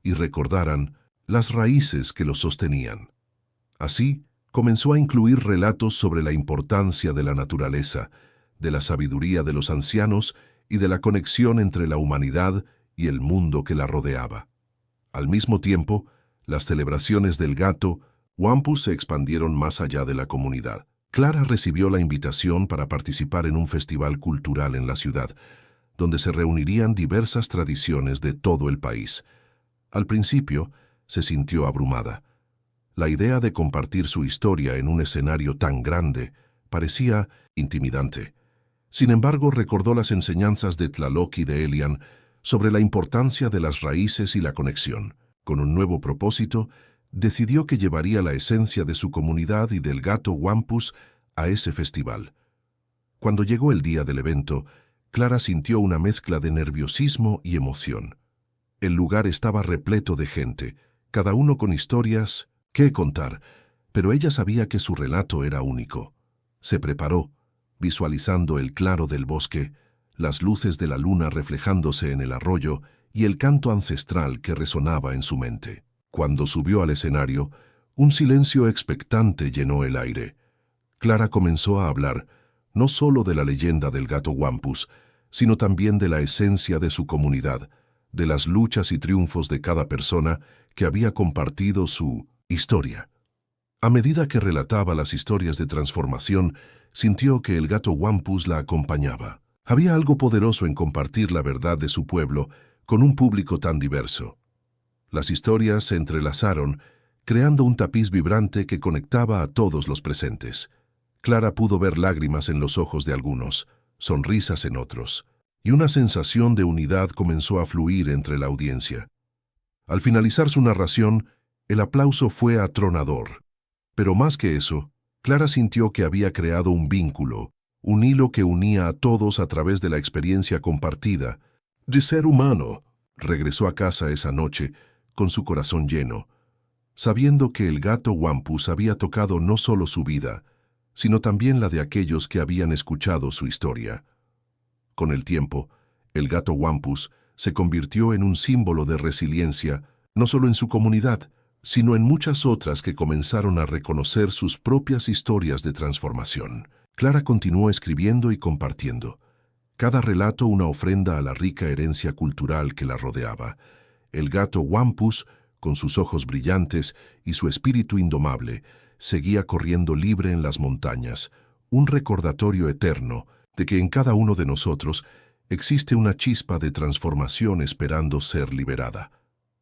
y recordaran las raíces que los sostenían. Así, comenzó a incluir relatos sobre la importancia de la naturaleza, de la sabiduría de los ancianos y de la conexión entre la humanidad y el mundo que la rodeaba. Al mismo tiempo, las celebraciones del gato Wampus se expandieron más allá de la comunidad. Clara recibió la invitación para participar en un festival cultural en la ciudad, donde se reunirían diversas tradiciones de todo el país. Al principio, se sintió abrumada. La idea de compartir su historia en un escenario tan grande parecía intimidante. Sin embargo, recordó las enseñanzas de Tlaloc y de Elian sobre la importancia de las raíces y la conexión. Con un nuevo propósito, decidió que llevaría la esencia de su comunidad y del gato Wampus a ese festival. Cuando llegó el día del evento, Clara sintió una mezcla de nerviosismo y emoción. El lugar estaba repleto de gente, cada uno con historias que contar, pero ella sabía que su relato era único. Se preparó, visualizando el claro del bosque, las luces de la luna reflejándose en el arroyo y el canto ancestral que resonaba en su mente. Cuando subió al escenario, un silencio expectante llenó el aire. Clara comenzó a hablar, no solo de la leyenda del gato Wampus, sino también de la esencia de su comunidad, de las luchas y triunfos de cada persona que había compartido su historia. A medida que relataba las historias de transformación, sintió que el gato Wampus la acompañaba. Había algo poderoso en compartir la verdad de su pueblo con un público tan diverso. Las historias se entrelazaron, creando un tapiz vibrante que conectaba a todos los presentes. Clara pudo ver lágrimas en los ojos de algunos, sonrisas en otros, y una sensación de unidad comenzó a fluir entre la audiencia. Al finalizar su narración, el aplauso fue atronador. Pero más que eso, Clara sintió que había creado un vínculo, un hilo que unía a todos a través de la experiencia compartida. De ser humano, regresó a casa esa noche, con su corazón lleno, sabiendo que el gato Wampus había tocado no solo su vida, sino también la de aquellos que habían escuchado su historia. Con el tiempo, el gato Wampus se convirtió en un símbolo de resiliencia, no solo en su comunidad, sino en muchas otras que comenzaron a reconocer sus propias historias de transformación. Clara continuó escribiendo y compartiendo. Cada relato una ofrenda a la rica herencia cultural que la rodeaba. El gato Wampus, con sus ojos brillantes y su espíritu indomable, seguía corriendo libre en las montañas, un recordatorio eterno de que en cada uno de nosotros existe una chispa de transformación esperando ser liberada.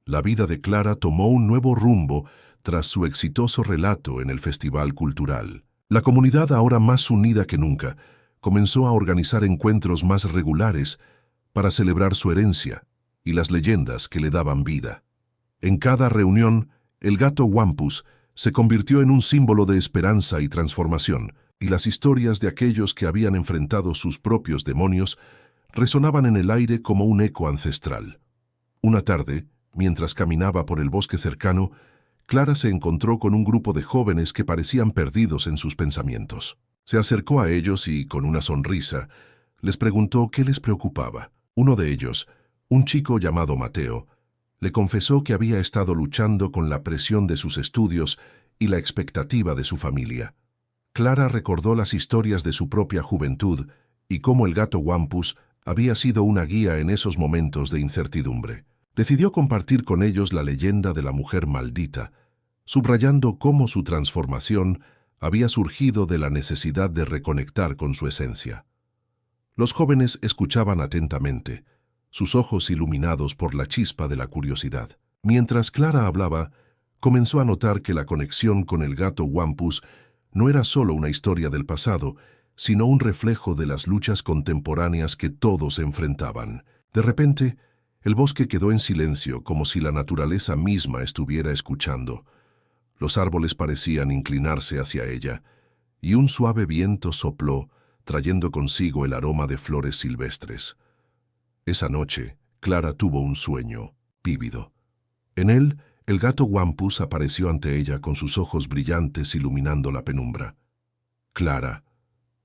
La vida de Clara tomó un nuevo rumbo tras su exitoso relato en el Festival Cultural. La comunidad, ahora más unida que nunca, comenzó a organizar encuentros más regulares para celebrar su herencia y las leyendas que le daban vida. En cada reunión, el gato Wampus se convirtió en un símbolo de esperanza y transformación, y las historias de aquellos que habían enfrentado sus propios demonios resonaban en el aire como un eco ancestral. Una tarde, mientras caminaba por el bosque cercano, Clara se encontró con un grupo de jóvenes que parecían perdidos en sus pensamientos. Se acercó a ellos y, con una sonrisa, les preguntó qué les preocupaba. Uno de ellos, un chico llamado Mateo, le confesó que había estado luchando con la presión de sus estudios y la expectativa de su familia. Clara recordó las historias de su propia juventud y cómo el gato Wampus había sido una guía en esos momentos de incertidumbre. Decidió compartir con ellos la leyenda de la mujer maldita, subrayando cómo su transformación había surgido de la necesidad de reconectar con su esencia. Los jóvenes escuchaban atentamente, sus ojos iluminados por la chispa de la curiosidad. Mientras Clara hablaba, comenzó a notar que la conexión con el gato Wampus no era solo una historia del pasado, sino un reflejo de las luchas contemporáneas que todos enfrentaban. De repente, el bosque quedó en silencio, como si la naturaleza misma estuviera escuchando. Los árboles parecían inclinarse hacia ella, y un suave viento sopló, trayendo consigo el aroma de flores silvestres. Esa noche, Clara tuvo un sueño vívido. En él, el gato Wampus apareció ante ella con sus ojos brillantes iluminando la penumbra. «Clara»,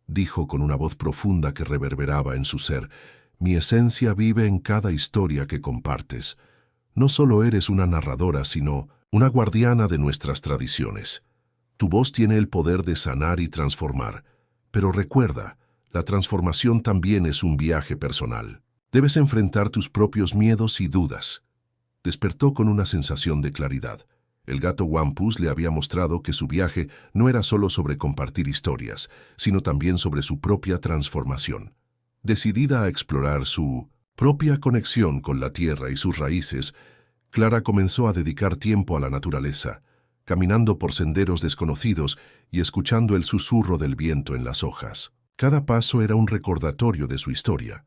dijo con una voz profunda que reverberaba en su ser, «mi esencia vive en cada historia que compartes. No solo eres una narradora, sino una guardiana de nuestras tradiciones. Tu voz tiene el poder de sanar y transformar, pero recuerda, la transformación también es un viaje personal. Debes enfrentar tus propios miedos y dudas». Despertó con una sensación de claridad. El gato Wampus le había mostrado que su viaje no era solo sobre compartir historias, sino también sobre su propia transformación. Decidida a explorar su propia conexión con la tierra y sus raíces, Clara comenzó a dedicar tiempo a la naturaleza, caminando por senderos desconocidos y escuchando el susurro del viento en las hojas. Cada paso era un recordatorio de su historia,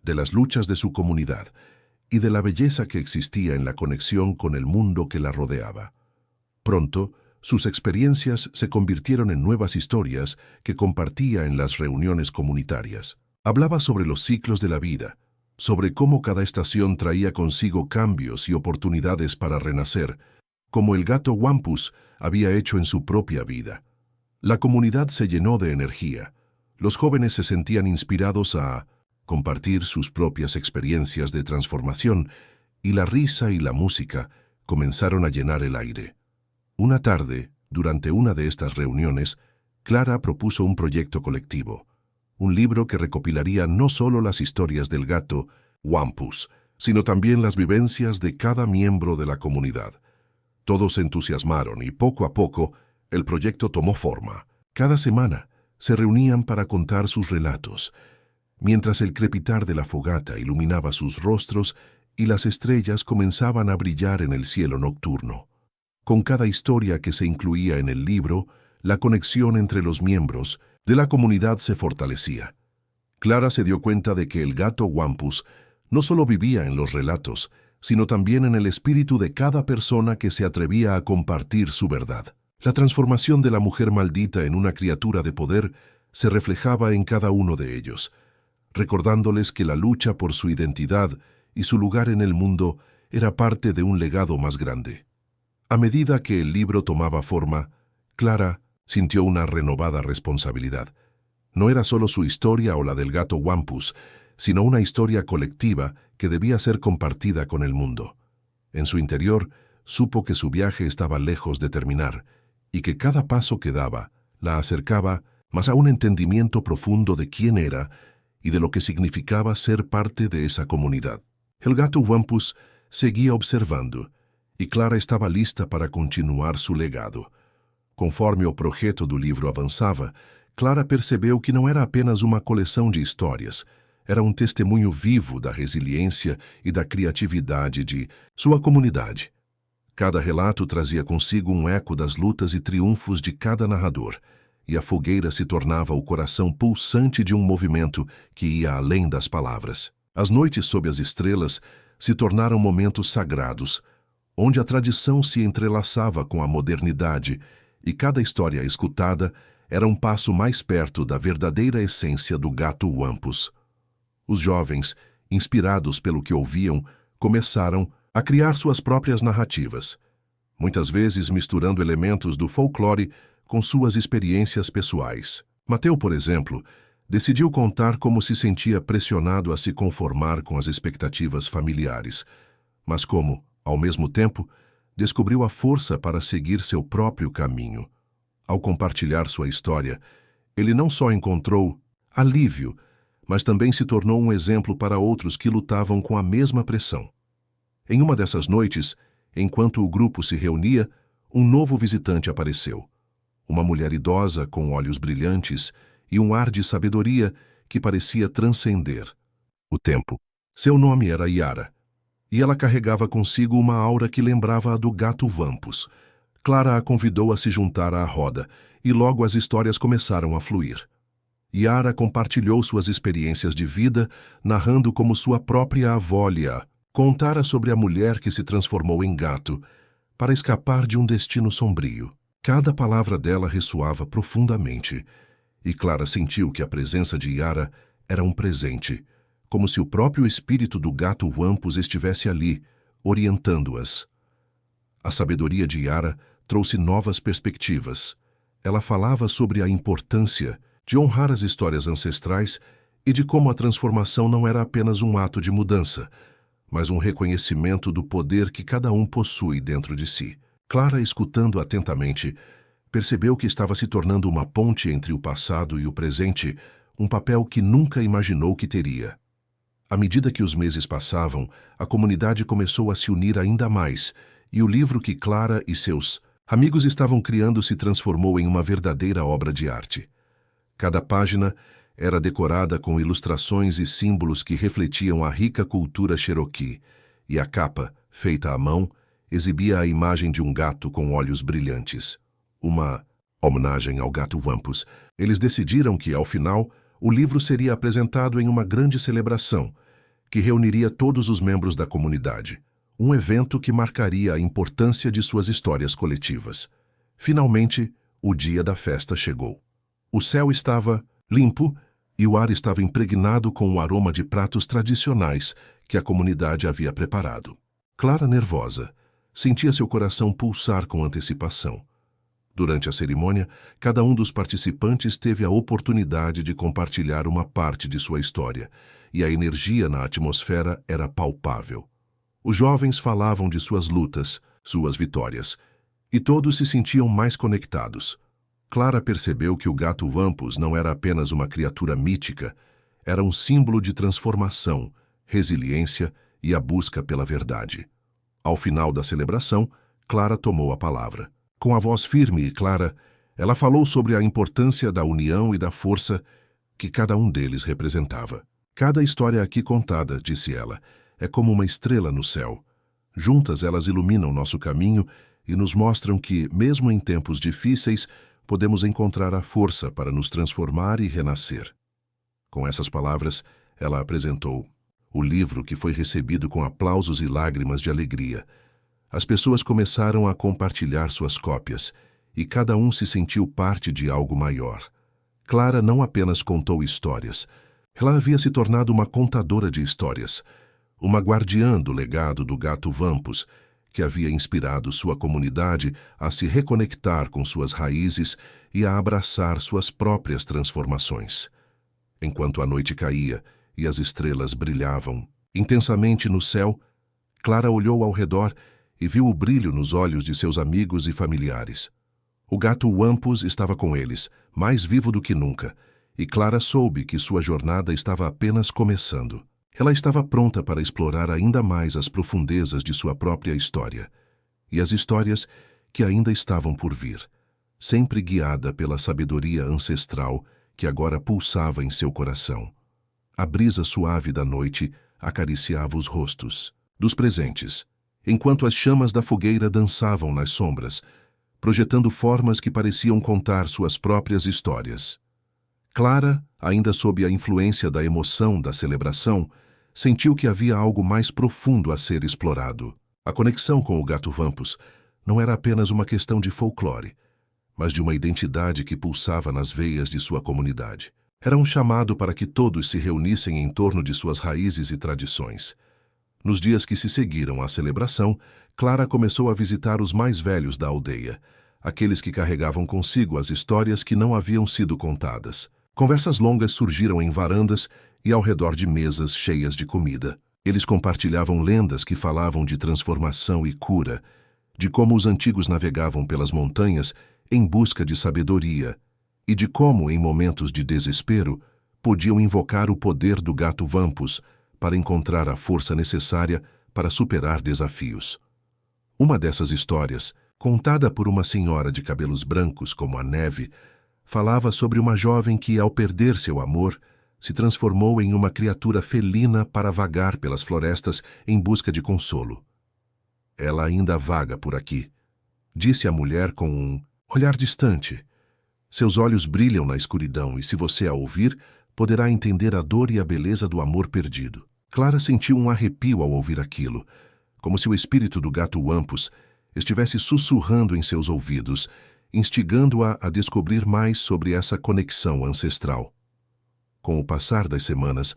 de las luchas de su comunidad y de la belleza que existía en la conexión con el mundo que la rodeaba. Pronto, sus experiencias se convirtieron en nuevas historias que compartía en las reuniones comunitarias. Hablaba sobre los ciclos de la vida, sobre cómo cada estación traía consigo cambios y oportunidades para renacer, como el gato Wampus había hecho en su propia vida. La comunidad se llenó de energía. Los jóvenes se sentían inspirados a compartir sus propias experiencias de transformación, y la risa y la música comenzaron a llenar el aire. Una tarde, durante una de estas reuniones, Clara propuso un proyecto colectivo, un libro que recopilaría no solo las historias del gato Wampus, sino también las vivencias de cada miembro de la comunidad. Todos se entusiasmaron y poco a poco el proyecto tomó forma. Cada semana se reunían para contar sus relatos, mientras el crepitar de la fogata iluminaba sus rostros y las estrellas comenzaban a brillar en el cielo nocturno. Con cada historia que se incluía en el libro, la conexión entre los miembros de la comunidad se fortalecía. Clara se dio cuenta de que el gato Wampus no solo vivía en los relatos, sino también en el espíritu de cada persona que se atrevía a compartir su verdad. La transformación de la mujer maldita en una criatura de poder se reflejaba en cada uno de ellos, recordándoles que la lucha por su identidad y su lugar en el mundo era parte de un legado más grande. A medida que el libro tomaba forma, Clara sintió una renovada responsabilidad. No era solo su historia o la del gato Wampus, sino una historia colectiva que debía ser compartida con el mundo. En su interior, supo que su viaje estaba lejos de terminar y que cada paso que daba la acercaba más a un entendimiento profundo de quién era y de lo que significaba ser parte de esa comunidad. El gato Wampus seguía observando, e Clara estava lista para continuar seu legado. Conforme o projeto do livro avançava, Clara percebeu que não era apenas uma coleção de histórias, era um testemunho vivo da resiliência e da criatividade de sua comunidade. Cada relato trazia consigo um eco das lutas e triunfos de cada narrador, e a fogueira se tornava o coração pulsante de um movimento que ia além das palavras. As noites sob as estrelas se tornaram momentos sagrados, onde a tradição se entrelaçava com a modernidade, e cada história escutada era um passo mais perto da verdadeira essência do gato Wampus. Os jovens, inspirados pelo que ouviam, começaram a criar suas próprias narrativas, muitas vezes misturando elementos do folclore com suas experiências pessoais. Mateu, por exemplo, decidiu contar como se sentia pressionado a se conformar com as expectativas familiares, mas como, ao mesmo tempo, descobriu a força para seguir seu próprio caminho. Ao compartilhar sua história, ele não só encontrou alívio, mas também se tornou um exemplo para outros que lutavam com a mesma pressão. Em uma dessas noites, enquanto o grupo se reunia, um novo visitante apareceu. Uma mulher idosa com olhos brilhantes e um ar de sabedoria que parecia transcender o tempo. Seu nome era Yara, e ela carregava consigo uma aura que lembrava a do gato Wampus. Clara a convidou a se juntar à roda, e logo as histórias começaram a fluir. Yara compartilhou suas experiências de vida, narrando como sua própria avó lhe contara sobre a mulher que se transformou em gato para escapar de um destino sombrio. Cada palavra dela ressoava profundamente, e Clara sentiu que a presença de Yara era um presente, como se o próprio espírito do gato Wampus estivesse ali, orientando-as. A sabedoria de Yara trouxe novas perspectivas. Ela falava sobre a importância de honrar as histórias ancestrais e de como a transformação não era apenas um ato de mudança, mas um reconhecimento do poder que cada um possui dentro de si. Clara, escutando atentamente, percebeu que estava se tornando uma ponte entre o passado e o presente, um papel que nunca imaginou que teria. À medida que os meses passavam, a comunidade começou a se unir ainda mais, e o livro que Clara e seus amigos estavam criando se transformou em uma verdadeira obra de arte. Cada página era decorada com ilustrações e símbolos que refletiam a rica cultura Cherokee, e a capa, feita à mão, exibia a imagem de um gato com olhos brilhantes. Uma homenagem ao gato Wampus. Eles decidiram que, ao final, o livro seria apresentado em uma grande celebração, que reuniria todos os membros da comunidade. Um evento que marcaria a importância de suas histórias coletivas. Finalmente, o dia da festa chegou. O céu estava limpo e o ar estava impregnado com o aroma de pratos tradicionais que a comunidade havia preparado. Clara, nervosa, sentia seu coração pulsar com antecipação. Durante a cerimônia, cada um dos participantes teve a oportunidade de compartilhar uma parte de sua história, e a energia na atmosfera era palpável. Os jovens falavam de suas lutas, suas vitórias, e todos se sentiam mais conectados. Clara percebeu que o gato Wampus não era apenas uma criatura mítica, era um símbolo de transformação, resiliência e a busca pela verdade. Ao final da celebração, Clara tomou a palavra. Com a voz firme e clara, ela falou sobre a importância da união e da força que cada um deles representava. Cada história aqui contada, disse ela, é como uma estrela no céu. Juntas elas iluminam nosso caminho e nos mostram que, mesmo em tempos difíceis, podemos encontrar a força para nos transformar e renascer. Com essas palavras, ela apresentou o livro, que foi recebido com aplausos e lágrimas de alegria. As pessoas começaram a compartilhar suas cópias, e cada um se sentiu parte de algo maior. Clara não apenas contou histórias, ela havia se tornado uma contadora de histórias, uma guardiã do legado do gato Wampus, que havia inspirado sua comunidade a se reconectar com suas raízes e a abraçar suas próprias transformações. Enquanto a noite caía e as estrelas brilhavam intensamente no céu, Clara olhou ao redor e viu o brilho nos olhos de seus amigos e familiares. O gato Wampus estava com eles, mais vivo do que nunca, e Clara soube que sua jornada estava apenas começando. Ela estava pronta para explorar ainda mais as profundezas de sua própria história, e as histórias que ainda estavam por vir, sempre guiada pela sabedoria ancestral que agora pulsava em seu coração. A brisa suave da noite acariciava os rostos dos presentes, enquanto as chamas da fogueira dançavam nas sombras, projetando formas que pareciam contar suas próprias histórias. Clara, ainda sob a influência da emoção da celebração, sentiu que havia algo mais profundo a ser explorado. A conexão com o gato Wampus não era apenas uma questão de folclore, mas de uma identidade que pulsava nas veias de sua comunidade. Era um chamado para que todos se reunissem em torno de suas raízes e tradições. Nos dias que se seguiram à celebração, Clara começou a visitar os mais velhos da aldeia, aqueles que carregavam consigo as histórias que não haviam sido contadas. Conversas longas surgiram em varandas e ao redor de mesas cheias de comida. Eles compartilhavam lendas que falavam de transformação e cura, de como os antigos navegavam pelas montanhas em busca de sabedoria, e de como, em momentos de desespero, podiam invocar o poder do gato Wampus para encontrar a força necessária para superar desafios. Uma dessas histórias, contada por uma senhora de cabelos brancos como a neve, falava sobre uma jovem que, ao perder seu amor, se transformou em uma criatura felina para vagar pelas florestas em busca de consolo. Ela ainda vaga por aqui, disse a mulher com um olhar distante. Seus olhos brilham na escuridão e, se você a ouvir, poderá entender a dor e a beleza do amor perdido. Clara sentiu um arrepio ao ouvir aquilo, como se o espírito do gato Wampus estivesse sussurrando em seus ouvidos, instigando-a a descobrir mais sobre essa conexão ancestral. Com o passar das semanas,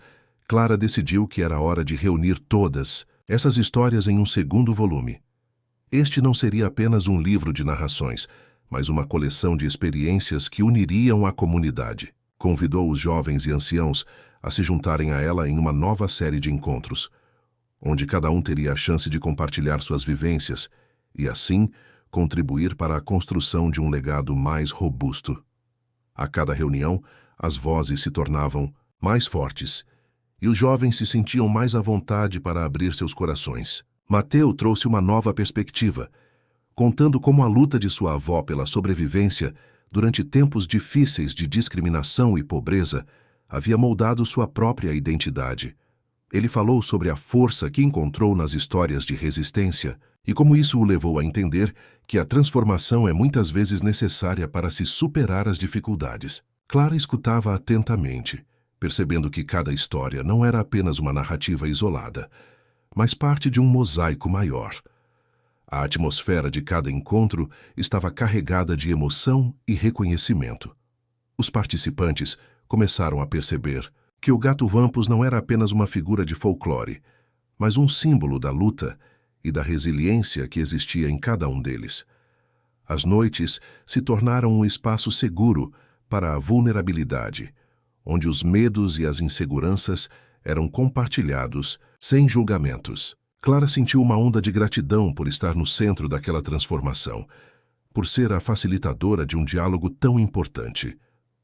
Clara decidiu que era hora de reunir todas essas histórias em um segundo volume. Este não seria apenas um livro de narrações, mas uma coleção de experiências que uniriam a comunidade. Convidou os jovens e anciãos a se juntarem a ela em uma nova série de encontros, onde cada um teria a chance de compartilhar suas vivências e, assim, contribuir para a construção de um legado mais robusto. A cada reunião, as vozes se tornavam mais fortes e os jovens se sentiam mais à vontade para abrir seus corações. Mateu trouxe uma nova perspectiva, contando como a luta de sua avó pela sobrevivência durante tempos difíceis de discriminação e pobreza havia moldado sua própria identidade. Ele falou sobre a força que encontrou nas histórias de resistência, e como isso o levou a entender que a transformação é muitas vezes necessária para se superar as dificuldades. Clara escutava atentamente, percebendo que cada história não era apenas uma narrativa isolada, mas parte de um mosaico maior. A atmosfera de cada encontro estava carregada de emoção e reconhecimento. Os participantes começaram a perceber que o gato Wampus não era apenas uma figura de folclore, mas um símbolo da luta e da resiliência que existia em cada um deles. As noites se tornaram um espaço seguro para a vulnerabilidade, onde os medos e as inseguranças eram compartilhados sem julgamentos. Clara sentiu uma onda de gratidão por estar no centro daquela transformação, por ser a facilitadora de um diálogo tão importante.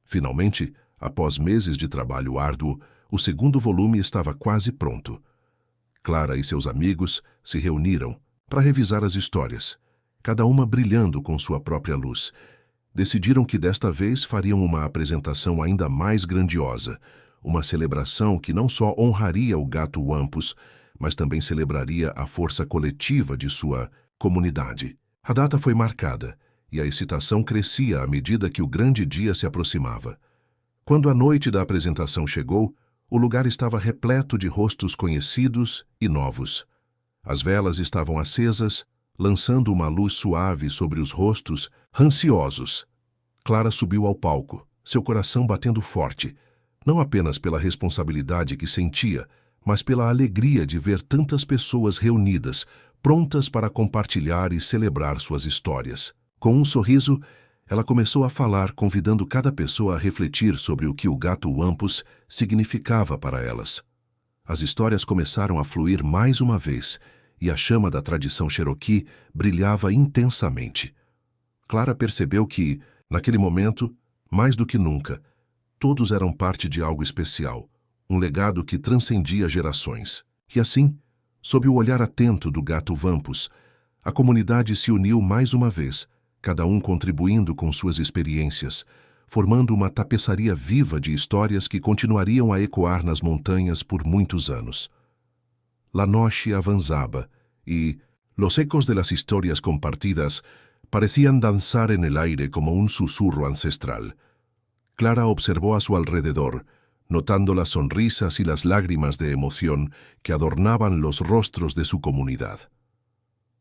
Finalmente, após meses de trabalho árduo, o segundo volume estava quase pronto. Clara e seus amigos se reuniram para revisar as histórias, cada uma brilhando com sua própria luz. Decidiram que desta vez fariam uma apresentação ainda mais grandiosa, uma celebração que não só honraria o gato Wampus, mas também celebraria a força coletiva de sua comunidade. A data foi marcada, e a excitação crescia à medida que o grande dia se aproximava. Quando a noite da apresentação chegou, o lugar estava repleto de rostos conhecidos e novos. As velas estavam acesas, lançando uma luz suave sobre os rostos ansiosos. Clara subiu ao palco, seu coração batendo forte, não apenas pela responsabilidade que sentia, mas pela alegria de ver tantas pessoas reunidas, prontas para compartilhar e celebrar suas histórias. Com um sorriso, ela começou a falar, convidando cada pessoa a refletir sobre o que o gato Wampus significava para elas. As histórias começaram a fluir mais uma vez, e a chama da tradição Cherokee brilhava intensamente. Clara percebeu que, naquele momento, mais do que nunca, todos eram parte de algo especial, um legado que transcendia gerações. E assim, sob o olhar atento do gato Wampus, a comunidade se uniu mais uma vez, cada um contribuindo com suas experiências, formando uma tapeçaria viva de histórias que continuariam a ecoar nas montanhas por muitos anos. La noche avanzaba y los ecos de las historias compartidas parecían danzar en el aire como un susurro ancestral. Clara observó a su alrededor, notando las sonrisas y las lágrimas de emoción que adornaban los rostros de su comunidad.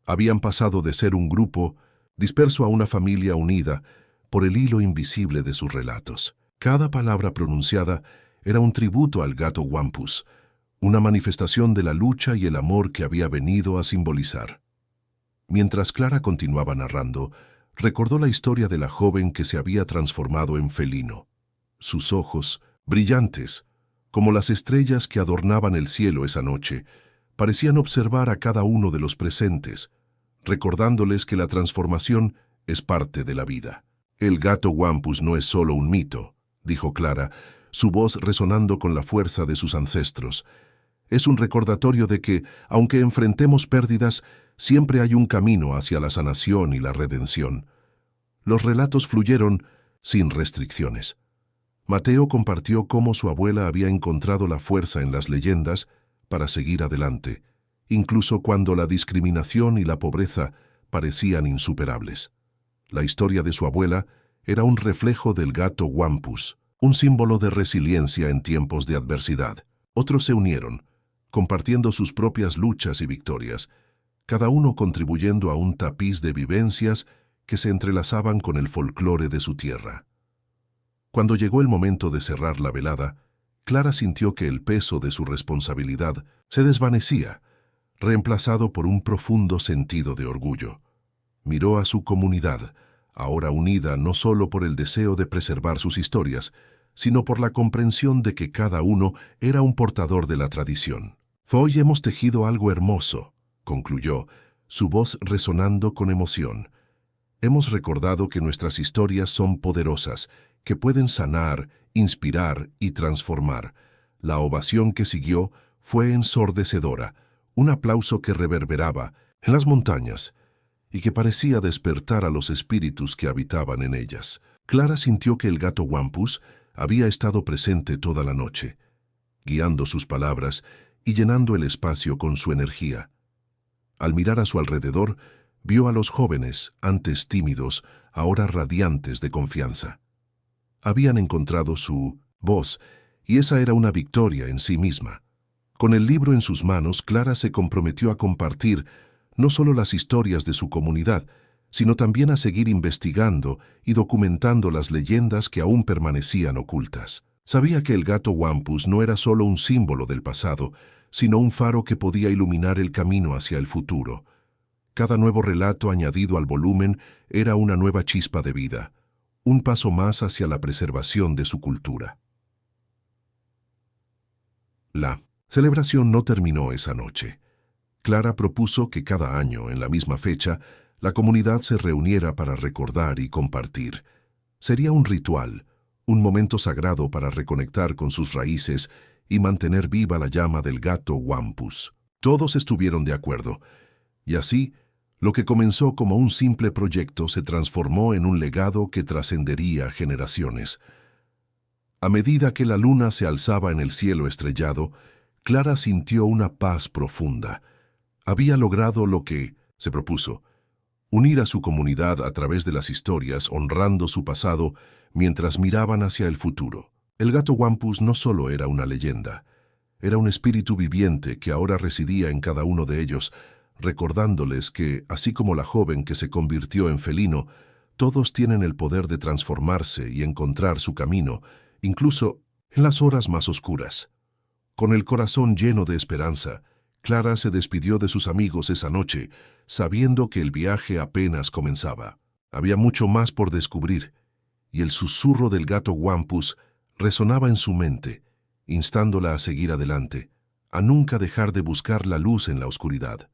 Habían pasado de ser un grupo disperso a una familia unida por el hilo invisible de sus relatos. Cada palabra pronunciada era un tributo al gato Wampus, una manifestación de la lucha y el amor que había venido a simbolizar. Mientras Clara continuaba narrando, recordó la historia de la joven que se había transformado en felino. Sus ojos, brillantes, como las estrellas que adornaban el cielo esa noche, parecían observar a cada uno de los presentes, recordándoles que la transformación es parte de la vida. El gato Wampus no es solo un mito, dijo Clara, su voz resonando con la fuerza de sus ancestros. Es un recordatorio de que, aunque enfrentemos pérdidas, siempre hay un camino hacia la sanación y la redención. Los relatos fluyeron sin restricciones. Mateo compartió cómo su abuela había encontrado la fuerza en las leyendas para seguir adelante, incluso cuando la discriminación y la pobreza parecían insuperables. La historia de su abuela era un reflejo del gato Wampus, un símbolo de resiliencia en tiempos de adversidad. Otros se unieron, compartiendo sus propias luchas y victorias, cada uno contribuyendo a un tapiz de vivencias que se entrelazaban con el folclore de su tierra. Cuando llegó el momento de cerrar la velada, Clara sintió que el peso de su responsabilidad se desvanecía, reemplazado por un profundo sentido de orgullo. Miró a su comunidad, ahora unida no solo por el deseo de preservar sus historias, sino por la comprensión de que cada uno era un portador de la tradición. Hoy hemos tejido algo hermoso, concluyó, su voz resonando con emoción. Hemos recordado que nuestras historias son poderosas, que pueden sanar, inspirar y transformar. La ovación que siguió fue ensordecedora, un aplauso que reverberaba en las montañas y que parecía despertar a los espíritus que habitaban en ellas. Clara sintió que el gato Wampus había estado presente toda la noche, guiando sus palabras y llenando el espacio con su energía. Al mirar a su alrededor, vio a los jóvenes, antes tímidos, ahora radiantes de confianza. Habían encontrado su voz, y esa era una victoria en sí misma. Con el libro en sus manos, Clara se comprometió a compartir no solo las historias de su comunidad, sino también a seguir investigando y documentando las leyendas que aún permanecían ocultas. Sabía que el gato Wampus no era solo un símbolo del pasado, sino un faro que podía iluminar el camino hacia el futuro. Cada nuevo relato añadido al volumen era una nueva chispa de vida, un paso más hacia la preservación de su cultura. La celebración no terminó esa noche. Clara propuso que cada año, en la misma fecha, la comunidad se reuniera para recordar y compartir. Sería un ritual, un momento sagrado para reconectar con sus raíces y mantener viva la llama del gato Wampus. Todos estuvieron de acuerdo, y así, lo que comenzó como un simple proyecto se transformó en un legado que trascendería generaciones. A medida que la luna se alzaba en el cielo estrellado, Clara sintió una paz profunda. Había logrado lo que se propuso: unir a su comunidad a través de las historias, honrando su pasado mientras miraban hacia el futuro. El gato Wampus no solo era una leyenda, era un espíritu viviente que ahora residía en cada uno de ellos, recordándoles que, así como la joven que se convirtió en felino, todos tienen el poder de transformarse y encontrar su camino, incluso en las horas más oscuras. Con el corazón lleno de esperanza, Clara se despidió de sus amigos esa noche, sabiendo que el viaje apenas comenzaba. Había mucho más por descubrir, y el susurro del gato Wampus resonaba en su mente, instándola a seguir adelante, a nunca dejar de buscar la luz en la oscuridad.